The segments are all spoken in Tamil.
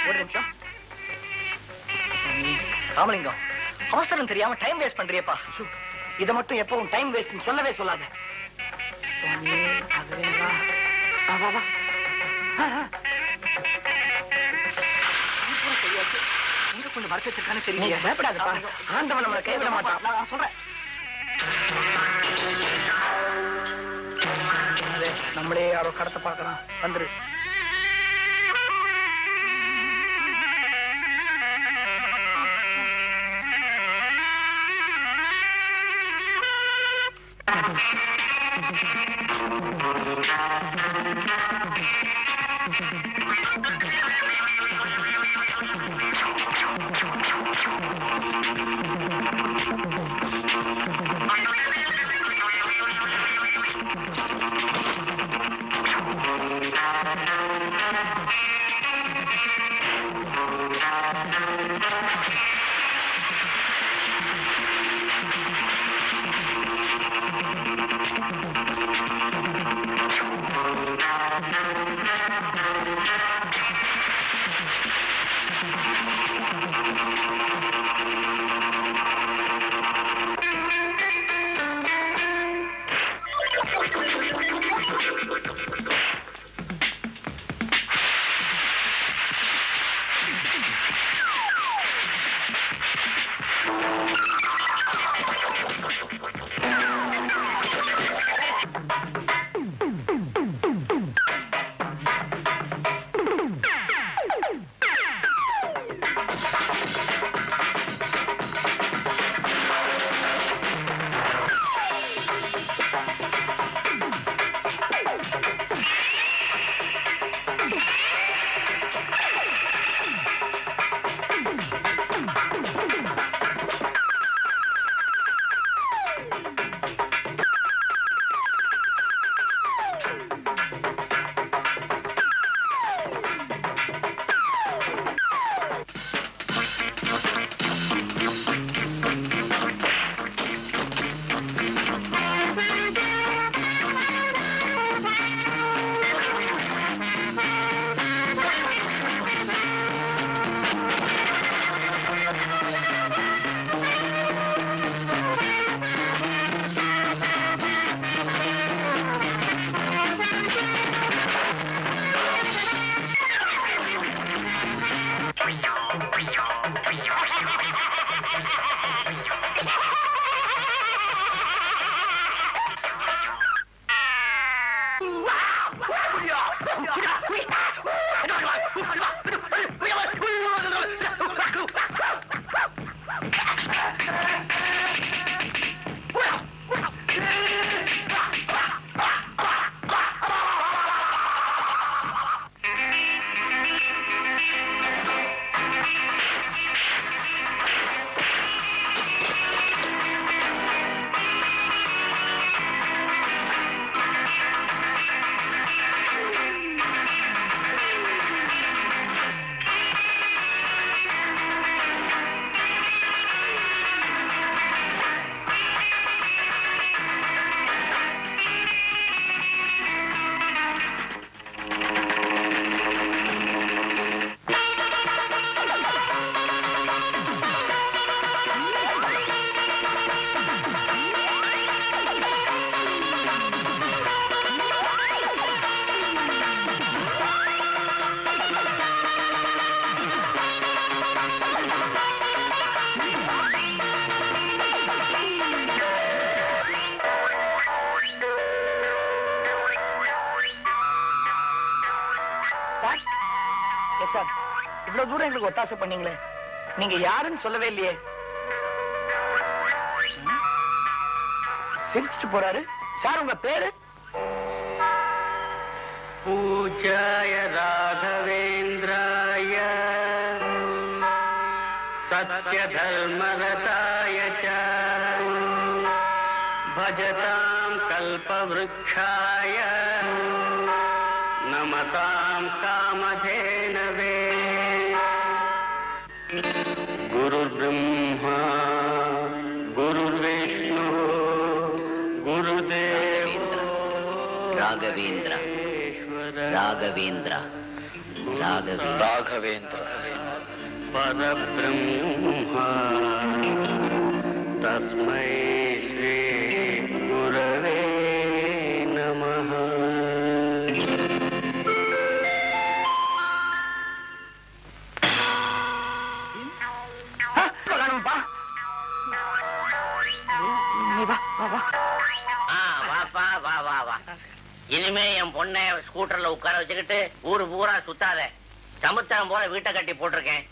ஒரு நிமிஷம். ராமலிங்கம், அவசரம் தெரியாம டைம் வேஸ்ட் பண்றியப்பா. இதை மட்டும் எப்பவும் டைம் வேஸ்ட் சொல்லவே சொல்லாத. கொஞ்சம் மறைச்சிருக்கானு தெரியல. பயப்படாதப்பா, ஆண்டவன் நம்மளை கைவிட மாட்டான். நான் சொல்றேன். நம்மளே யாரோ கடத்த பார்க்கலாம். வந்துரு. இவ்வளவு தூரம் எங்களுக்கு ஒத்தாசை பண்ணீங்களே, நீங்க யாருன்னு சொல்லவே இல்லையே. சிரிச்சுட்டு போறாரு. சார், உங்க பேரு? பூஜ்யாய ராகவேந்திராய சத்ய தர்மரதாய ச பஜதாம் கல்பவ்ருக்ஷாய நமதாம் காமதேனவே. குருர் பிரம்மா குருர் விஷ்ணு குருதேவோ ராகவேந்திர ராகவேந்திர ராகவேந்திர பரபிரம்மா தஸ்மை ஸ்ரீ குரவே நமஹ. வாப்பா வா வா வா. இனிமே என் பொண்ணை ஸ்கூட்டர்ல உட்கார வச்சுக்கிட்டு ஊரு பூரா சுத்தாத. சமுத்திரம் போல வீட்டை கட்டி போட்டிருக்கேன்.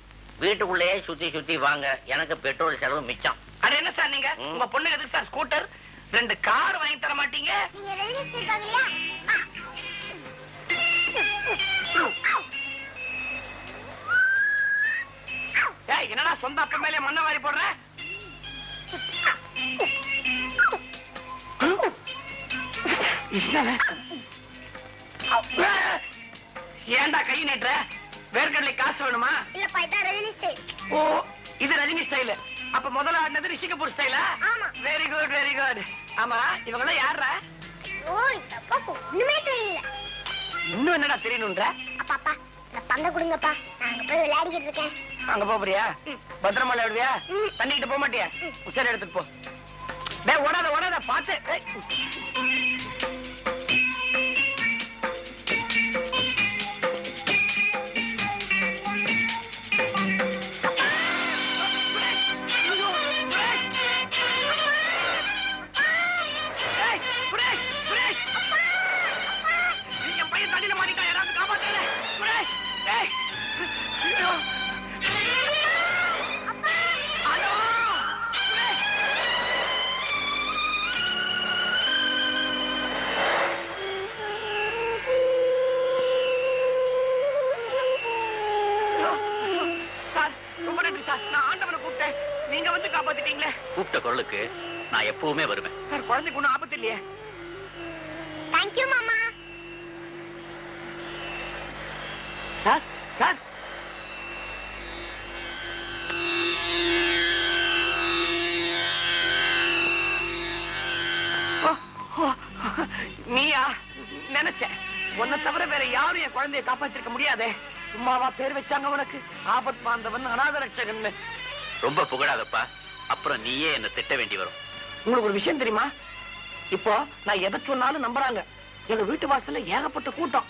வீட்டுக்குள்ளேயே சுத்தி சுத்தி வாங்க. எனக்கு பெட்ரோல் செலவு மிச்சம். அது என்ன சார் நீங்க உங்க பொண்ணு எதுக்கு சார் ஸ்கூட்டர்? 2 கார் வாங்கி தர மாட்டீங்க? என்னடா சொந்த அப்ப மேலே மண்ண வாரி போடுற? ஏன்டா கை நீட்டுற? வேர்க்கடலை காசு வேணுமா? இல்லப்பா, இதான் ரஜினி ஸ்டைல். ஓ, இது ரஜினி ஸ்டைல். அப்ப முதல்ல ஆடினது ரிஷி கபூர் ஸ்டைலா? ஆமா. Very good very good. ஆமா, இவங்க யாரா? ஓ, இந்த அப்பாக்கு ஒண்ணுமே தெரியல. இன்னும் என்னடா தெரியணும்ன்ற? அப்பா நான் பந்த கொடுங்கப்பா, நாங்க போய் விளையாடிக்கிட்டு இருக்கேன். அங்க போறியா? பத்திரமா விளையாடுவியா? தண்ணிக்கிட்டு போக மாட்டியா? உச்சரை எடுத்துட்டு போ. டேய் ஓடாத ஓடாத, பாத்து. நீங்க வந்து காப்பாத்திட்டீங்களே. கூப்பிட்ட குரலுக்கு நான் எப்பவுமே வருவேன். சார், குழந்தைக்கு ஒன்னும் ஆபத்து இல்லையே? தேங்க்யூ மாமா. சார் சார், நீயா? நினைச்சேன். உன்னை தவிர வேற யாரும் என் குழந்தைய காப்பாத்திருக்க முடியாதே. சும்மாவா பேர் வச்சாங்க உனக்கு? ஆபத் பாந்தவன், அநாத ரட்சகன். ரொம்ப புகழாதப்பா, அப்புறம் நீயே என்ன திட்ட வேண்டி வரும். உங்களுக்கு ஒரு விஷயம் தெரியுமா? இப்போ நான் எதை சொன்னாலும் நம்புறாங்க. எங்க வீட்டு வாசல்ல ஏகப்பட்ட கூட்டம்.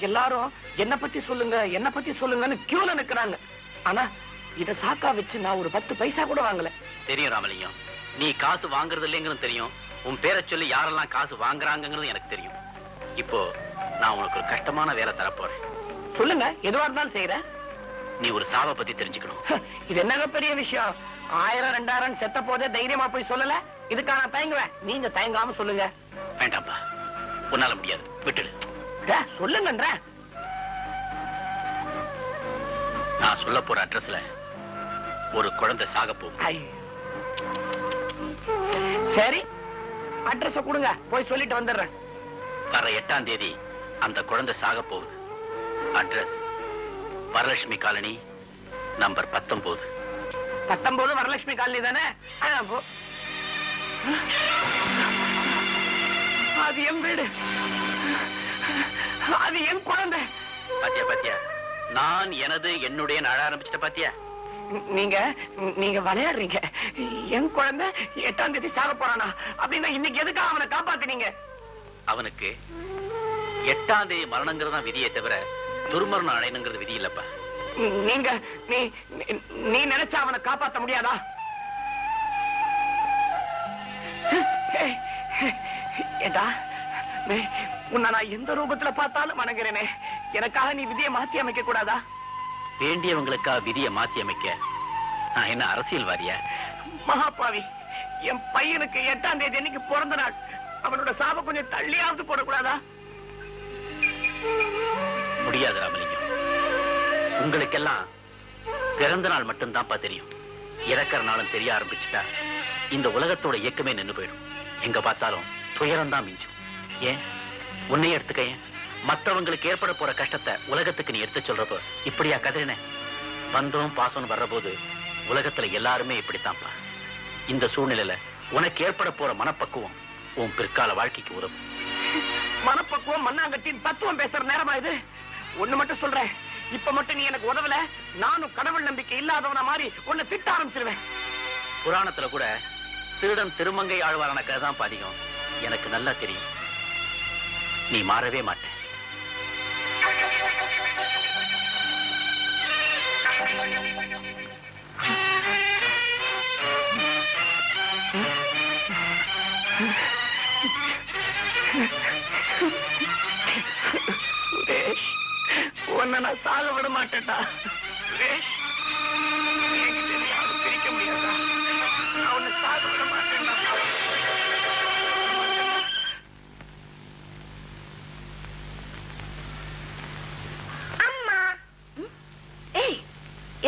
எல்லாரும் என்ன பத்தி சொல்லுங்க என்ன பத்தி சொல்லுங்கன்னு கியூல நிக்கிறாங்க. ஆனா இத சாக்கா வச்சு நான் ஒரு 10 பைசா கூட வாங்கல. தெரியும் ராமலிங்கம், நீ காசு வாங்குறது இல்லைங்கிறது தெரியும். உன் பேரை சொல்லி யாரெல்லாம் காசு வாங்குறாங்கிறது எனக்கு தெரியும். இப்போ நான் உனக்கு ஒரு கஷ்டமான வேலை தரப்போறேன். சொல்லுங்க, எதுவா இருந்தாலும் செய்யறேன். நீ ஒரு சாவை பத்தி தெரிஞ்சுக்கணும். இது என்னங்க பெரிய விஷயம்? 1000 2000 செத்த போதே தைரியமா போய் சொல்லல. இதுக்கான தயங்குவேன். நீங்க தயங்காம சொல்லுங்க. வேண்டாம்ப்பா, உன்னால முடியாது, விட்டுடு. சொல்லுங்கன்ற. நான் சொல்ல போற அட்ரஸ்ல ஒரு குழந்தை சாக போகும். சரி, அட்ரஸ் கொடுங்க, போய் சொல்லிட்டு வந்துடுறேன். வர 8ஆம் தேதி அந்த குழந்தை சாக போகுது. Address Varalakshmi colony, number 19. 19 Varalakshmi colony தானே? அது என் வீடு, அது என் குழந்தை. பாத்தியா பாத்தியா, நான் எனது என்னுடைய நாட ஆரம்பிச்சிட்ட பாத்தியா? நீங்க நீங்க விளையாடுறீங்க. என் குழந்தை 8ஆம் தேதி சாக போறானா அப்படின்னா இன்னைக்கு எதுக்காக அவனை காப்பாத்தினீங்க? அவனுக்கு 8ஆம் தேதி மரணங்கிறது தான் விதியை தவிர துர்மரணம் அடையணுங்கிறது விதி இல்லப்பா. நீங்க நீ நினைச்சா அவனை காப்பாற்ற முடியாதா? ஏடா, உன்னை நான் எந்த ரூபத்துல பார்த்தாலும் வணங்குறேனே. எனக்காக நீ விதியை மாத்தி அமைக்க கூடாதா? வேண்டியவங்களுக்கா விதியை மாத்தி அமைக்க நான் என்ன அரசியல்வாதியா? மகாபாவி, என் பையனுக்கு 8ஆம் தேதி அன்னைக்கு பிறந்த நாள். அவனோட சாப கொஞ்சம் தள்ளியாவது போடக்கூடாதா? முடியாது ராமலிங்கம். உங்களுக்கெல்லாம் பிறந்த நாள் மட்டும்தான்ப்பா தெரியும். இறக்கிற நாளும் தெரிய ஆரம்பிச்சுட்டா இந்த உலகத்தோட இயக்கமே நின்று போயிடும். எங்க பார்த்தாலும் துயரம் தான் மிஞ்சும். ஏன் உன்னையே எடுத்துக்க. மற்றவங்களுக்கு ஏற்பட போற கஷ்டத்தை உலகத்துக்கு நீ எடுத்து சொல்றப்போ இப்படியா கதறின? பந்தம் பாசம் வர்ற போது உலகத்துல எல்லாருமே இப்படித்தான்ப்பா. இந்த சூழ்நிலையில உனக்கு ஏற்பட போற மனப்பக்குவம் உன் பிற்கால வாழ்க்கைக்கு உதவும். மனப்பக்குவம் மண்ணாங்கட்டின் தத்துவம் பேசுற நேரமா இது? ஒண்ணு மட்டும் சொல்றேன், இப்ப மட்டும் நீ எனக்கு உதவல, நானும் கடவுள் நம்பிக்கை இல்லாதவன மாதிரி உன்னை திட்ட ஆரம்பிச்சிருவேன். புராணத்துல கூட திருடன் திருமங்கை ஆழ்வாரான கதை தான் அதிகம். எனக்கு நல்லா தெரியும், நீ மாறவே மாட்ட. சுரேஷ், உன்னை நான் சாக விட மாட்டேன்டா. சுரேஷ், என்கிட்ட நீ யாரும் பிரிக்க முடியாதா? நான் உன்னை சாக விட மாட்டேன்டா. அம்மா. ஏய்,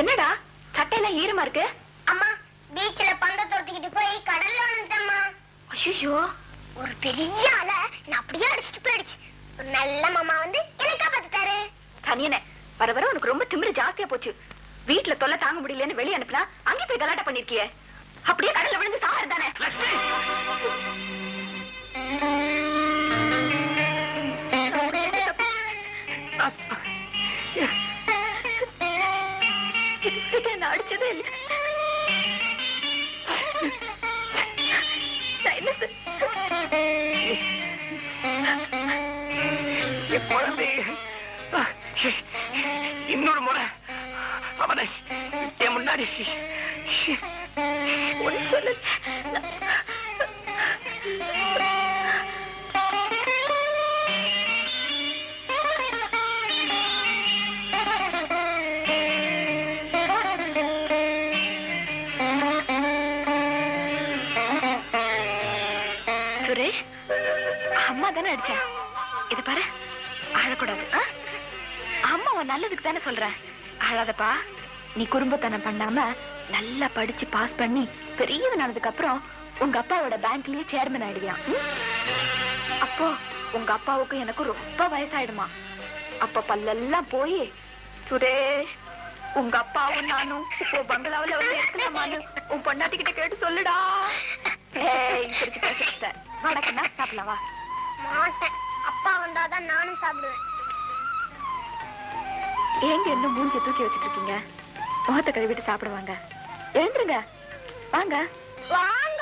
என்னடா சட்டையெல்லாம் ஈரமா இருக்கு? அம்மா, பீச்ல பந்த துரத்திக்கிட்டு போய் கடல்ல விழுந்துட்டம்மா. ஐயோ, ஒரு பெரிய அலை நான் அப்படியே அடிச்சுட்டு போயிடுச்சு. ஒரு நல்ல மாமா வந்து என்னை காப்பாத்திட்டாரு. தனியனே, வர வர உனக்கு ரொம்ப திமிரு ஜாஸ்தியா போச்சு. வீட்டுல தொல்லை தாங்க முடியலன்னு வெளியே அனுப்பினா அங்கே போய் கலாட்டா பண்ணிருக்கியே. அப்படியே கடல்ல விழுந்து சாகர் தானே. என்ன அடிச்சதே இல்லை. என் குழந்தை இன்னொரு முறை அவனை என் முன்னாடி ஒண்ணு சொல்லு. சுரேஷ், அம்மா தானே அடிச்சா? இது பாரு, அழக்கூடாது. அம்மாவை நல்லதுக்கு தானே சொல்றேன், அழாதப்பா. நீ குறும்புத்தனம் பண்ணாம நல்லா படிச்சு பாஸ் பண்ணி பெரியவன் ஆனதுக்கு அப்புறம் உங்க அப்பாவோட பேங்க்லயே சேர்மன் ஆயிடுவியான். அப்போ உங்க அப்பாவுக்கும் எனக்கும் ரொம்ப வயசாயிடுமா. அப்ப பல்லெல்லாம் போய், சுரேஷ், உங்க அப்பாவும் நானும் இப்போ பங்களாவில வந்து இருக்கலாமான்னு உன் பொண்டாட்டிக்கிட்ட கேட்டு சொல்லுடா. வணக்கம்னா சாப்பிடலாம் வா. மாட்டேன், அப்பா வந்தாதான் நானும் சாப்பிடுவேன். ஏங்க இன்னும் மூஞ்சி தூக்கி வச்சிட்டு இருக்கீங்க? முகத்தை கழுவிட்டு சாப்பிடுவாங்க. எழுந்துருங்க, வாங்க வாங்க.